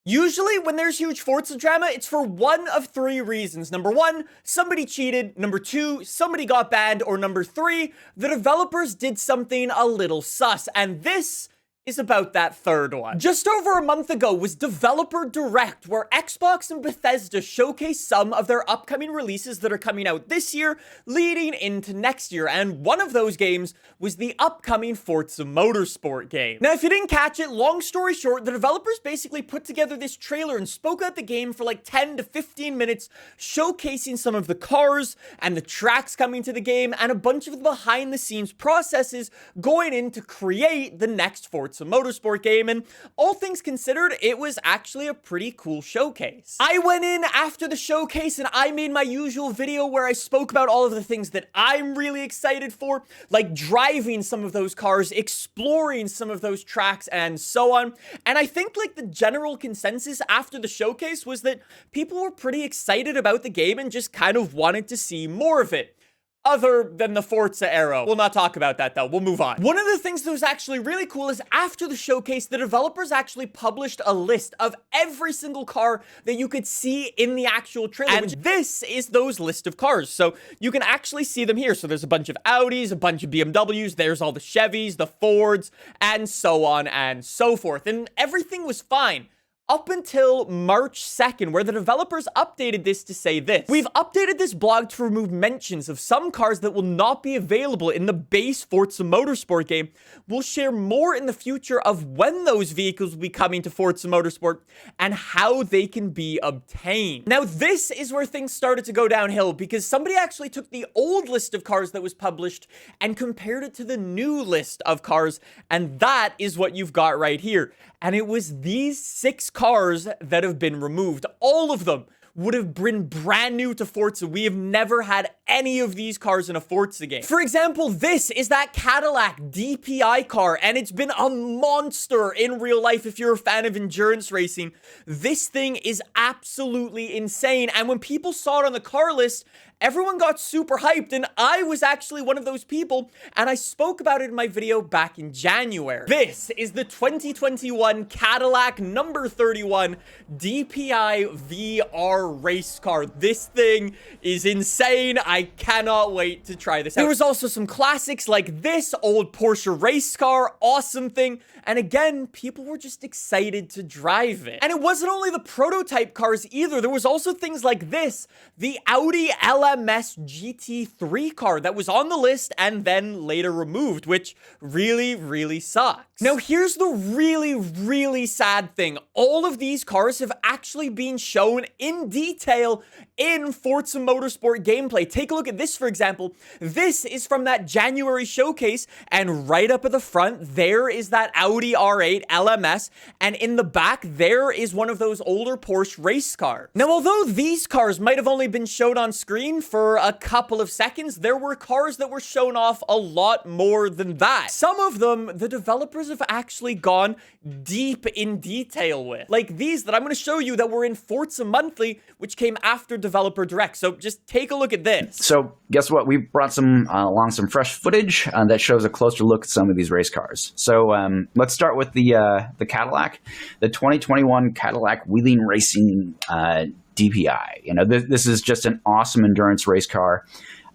Usually, when there's huge Forza drama, it's for one of three reasons. Number one, somebody cheated. Number two, somebody got banned. Or number three, the developers did something a little sus. And this is about that third one. Just over a month ago was Developer Direct, where Xbox and Bethesda showcased some of their upcoming releases that are coming out this year, leading into next year, and one of those games was the upcoming Forza Motorsport game. Now, if you didn't catch it, long story short, the developers basically put together this trailer and spoke out the game for like 10 to 15 minutes, showcasing some of the cars and the tracks coming to the game, and a bunch of the behind-the-scenes processes going in to create the next Forza Motorsport game, and all things considered, it was actually a pretty cool showcase. I went in after the showcase and I made my usual video where I spoke about all of the things that I'm really excited for, like driving some of those cars, exploring some of those tracks, and so on. And I think like the general consensus after the showcase was that people were pretty excited about the game and just kind of wanted to see more of it. Other than the Forza era. We'll not talk about that though, we'll move on. One of the things that was actually really cool is after the showcase, the developers actually published a list of every single car that you could see in the actual trailer. And this is those list of cars. So you can actually see them here. So there's a bunch of Audis, a bunch of BMWs, there's all the Chevys, the Fords, and so on and so forth. And everything was fine up until March 2nd, where the developers updated this to say this. We've updated this blog to remove mentions of some cars that will not be available in the base Forza Motorsport game. We'll share more in the future of when those vehicles will be coming to Forza Motorsport and how they can be obtained. Now, this is where things started to go downhill because somebody actually took the old list of cars that was published and compared it to the new list of cars, and that is what you've got right here. And it was these 6 cars that have been removed. All of them would have been brand new to Forza. We have never had any of these cars in a Forza game. For example, this is that Cadillac DPI car, and it's been a monster in real life if you're a fan of endurance racing. This thing is absolutely insane, and when people saw it on the car list, everyone got super hyped, and I was actually one of those people, and I spoke about it in my video back in January. This is the 2021 Cadillac number 31 DPI VR race car. This thing is insane. I cannot wait to try this out. There was also some classics like this old Porsche race car, awesome thing, and again, people were just excited to drive it. And it wasn't only the prototype cars either. There was also things like this, the Audi LMS GT3 car that was on the list and then later removed, which really sucks. Now, here's the really sad thing. All of these cars have actually been shown in detail in Forza Motorsport gameplay. Take a look at this, for example. This is from that January showcase, and right up at the front, there is that Audi R8 LMS, and in the back, there is one of those older Porsche race cars. Now, although these cars might have only been shown on screen for a couple of seconds, there were cars that were shown off a lot more than that. Some of them, the developers have actually gone deep in detail with. Like these that I'm going to show you that were in Forza Monthly, which came after Developer Direct. So just take a look at this. So guess what? We brought along some fresh footage that shows a closer look at some of these race cars. So let's start with the Cadillac, the 2021 Cadillac Wheeling Racing DPI. You know, this is just an awesome endurance race car.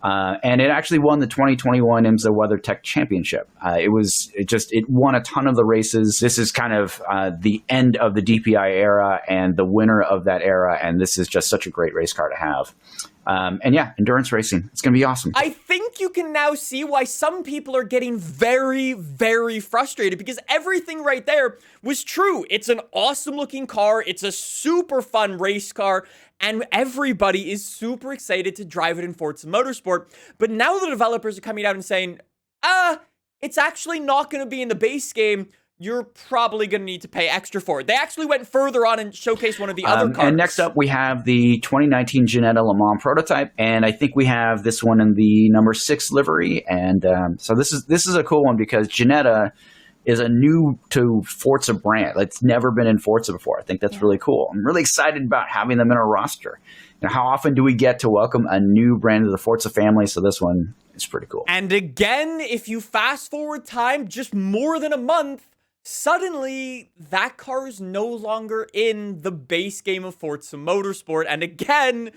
And it actually won the 2021 IMSA WeatherTech Championship. It won a ton of the races. This is kind of the end of the DPI era and the winner of that era. And this is just such a great race car to have. And yeah, endurance racing. It's going to be awesome. I think you can now see why some people are getting very frustrated, because everything right there was true. It's an awesome looking car. It's a super fun race car, and everybody is super excited to drive it in Forza Motorsport. But now the developers are coming out and saying, it's actually not going to be in the base game. You're probably going to need to pay extra for it. They actually went further on and showcased one of the other cars. And next up, we have the 2019 Ginetta Le Mans prototype, and I think we have this one in the number 6 livery. And so this is a cool one because Ginetta is a new to Forza brand. It's never been in Forza before. I think that's really cool. I'm really excited about having them in our roster. You know, how often do we get to welcome a new brand to the Forza family? So this one is pretty cool. And again, if you fast forward time just more than a month, suddenly that car is no longer in the base game of Forza Motorsport. And again,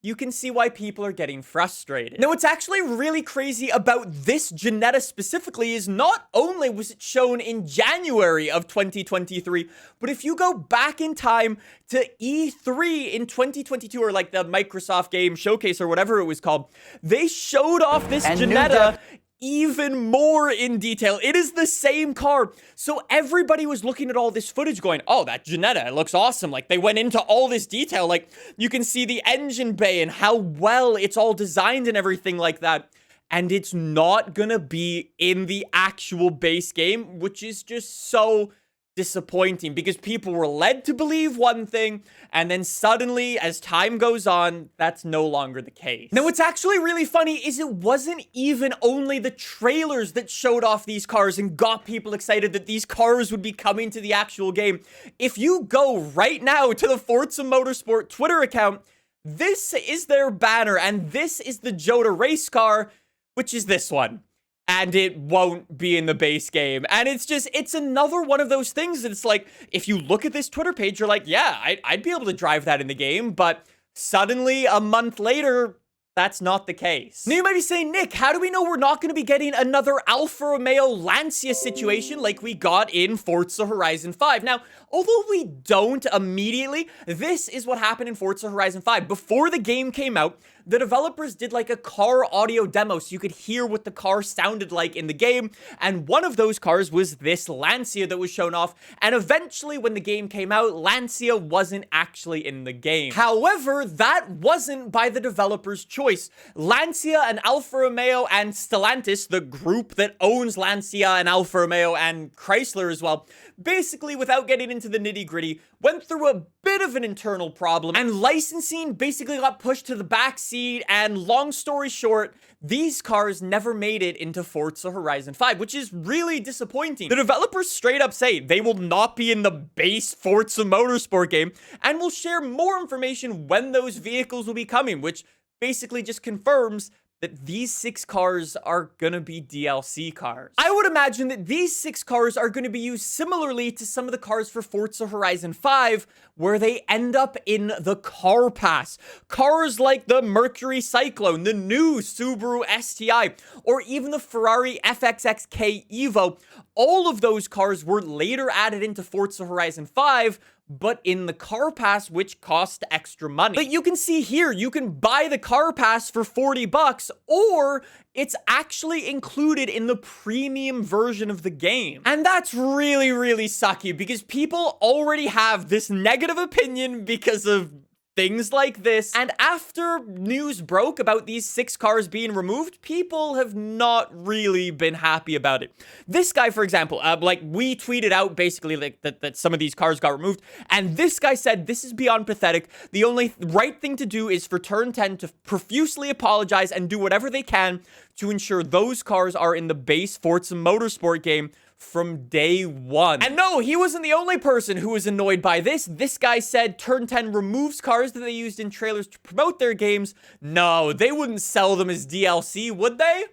you can see why people are getting frustrated. Now, what's actually really crazy about this Ginetta specifically is not only was it shown in January of 2023, but if you go back in time to E3 in 2022, or like the Microsoft Game Showcase or whatever it was called, they showed off this Ginetta even more in detail. It is the same car. So everybody was looking at all this footage going, oh, that Ginetta, it looks awesome. Like, they went into all this detail. Like, you can see the engine bay and how well it's all designed and everything like that. And it's not gonna be in the actual base game, which is just so disappointing, because people were led to believe one thing, and then suddenly, as time goes on, that's no longer the case. Now, what's actually really funny is it wasn't even only the trailers that showed off these cars and got people excited that these cars would be coming to the actual game. If you go right now to the Forza Motorsport Twitter account, this is their banner, and this is the Jota race car, which is this one. And it won't be in the base game. And it's another one of those things that it's like, if you look at this Twitter page, you're like, yeah, I'd be able to drive that in the game. But suddenly, a month later, that's not the case. Now, you might be saying, Nick, how do we know we're not going to be getting another Alfa Romeo Lancia situation like we got in Forza Horizon 5? Now, although we don't immediately, this is what happened in Forza Horizon 5. Before the game came out, the developers did like a car audio demo so you could hear what the car sounded like in the game, and one of those cars was this Lancia that was shown off, and eventually when the game came out, Lancia wasn't actually in the game. However, that wasn't by the developers' choice. Lancia and Alfa Romeo and Stellantis, the group that owns Lancia and Alfa Romeo and Chrysler as well, basically, without getting into the nitty-gritty, went through a bit of an internal problem, and licensing basically got pushed to the back seat, and long story short, these cars never made it into Forza Horizon 5, which is really disappointing. The developers straight up say they will not be in the base Forza Motorsport game, and will share more information when those vehicles will be coming, which basically just confirms that these 6 cars are gonna be DLC cars. I would imagine that these 6 cars are gonna be used similarly to some of the cars for Forza Horizon 5, where they end up in the car pass. Cars like the Mercury Cyclone, the new Subaru STI, or even the Ferrari FXXK Evo. All of those cars were later added into Forza Horizon 5, but in the car pass, which cost extra money. But you can see here, you can buy the car pass for 40 bucks, or it's actually included in the premium version of the game. And that's really, really sucky, because people already have this negative opinion because of things like this, and after news broke about these 6 cars being removed, people have not really been happy about it. This guy, for example, like, we tweeted out basically like that some of these cars got removed, and this guy said, this is beyond pathetic. The only right thing to do is for Turn 10 to profusely apologize and do whatever they can to ensure those cars are in the base Forza Motorsport game from day one. And no, he wasn't the only person who was annoyed by this. This guy said Turn 10 removes cars that they used in trailers to promote their games. No, they wouldn't sell them as DLC, would they?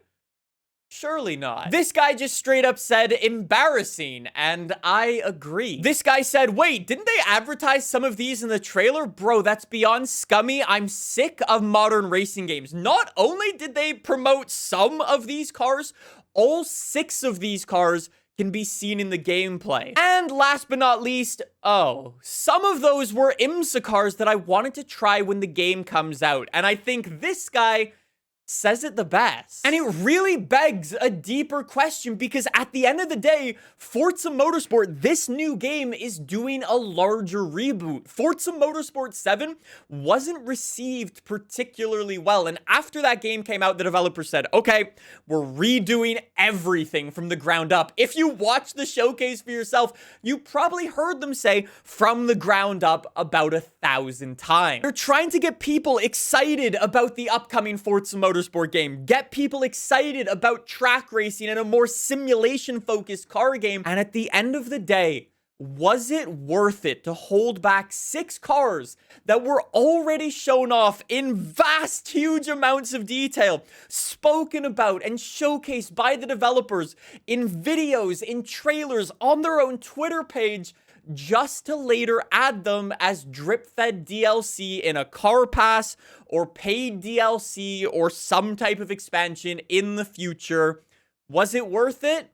Surely not. This guy just straight up said embarrassing, and I agree. This guy said, wait, didn't they advertise some of these in the trailer? Bro, that's beyond scummy. I'm sick of modern racing games. Not only did they promote some of these cars, all 6 of these cars can be seen in the gameplay. And last but not least, some of those were IMSA cars that I wanted to try when the game comes out. And I think this guy says it the best. And it really begs a deeper question, because at the end of the day, Forza Motorsport, this new game, is doing a larger reboot. Forza Motorsport 7 wasn't received particularly well, and after that game came out, the developer said, okay, we're redoing everything from the ground up. If you watch the showcase for yourself, you probably heard them say from the ground up about 1,000 times. They're trying to get people excited about the upcoming Forza Motorsport game, get people excited about track racing and a more simulation-focused car game, and at the end of the day, Was it worth it to hold back 6 cars that were already shown off in vast, huge amounts of detail, spoken about and showcased by the developers in videos, in trailers, on their own Twitter page, just to later add them as drip-fed DLC in a car pass or paid DLC or some type of expansion in the future? Was it worth it?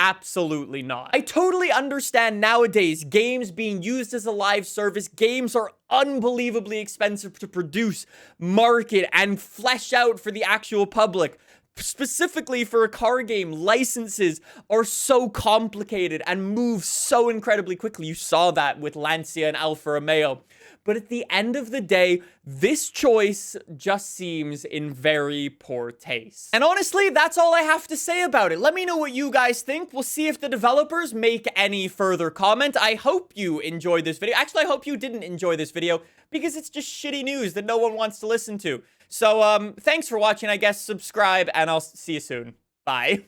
Absolutely not. I totally understand nowadays games being used as a live service. Games are unbelievably expensive to produce, market, and flesh out for the actual public. Specifically for a car game, licenses are so complicated and move so incredibly quickly. You saw that with Lancia and Alfa Romeo. But at the end of the day, this choice just seems in very poor taste. And honestly, that's all I have to say about it. Let me know what you guys think. We'll see if the developers make any further comment. I hope you enjoyed this video. Actually, I hope you didn't enjoy this video because it's just shitty news that no one wants to listen to. So, thanks for watching, I guess. Subscribe, and I'll see you soon. Bye.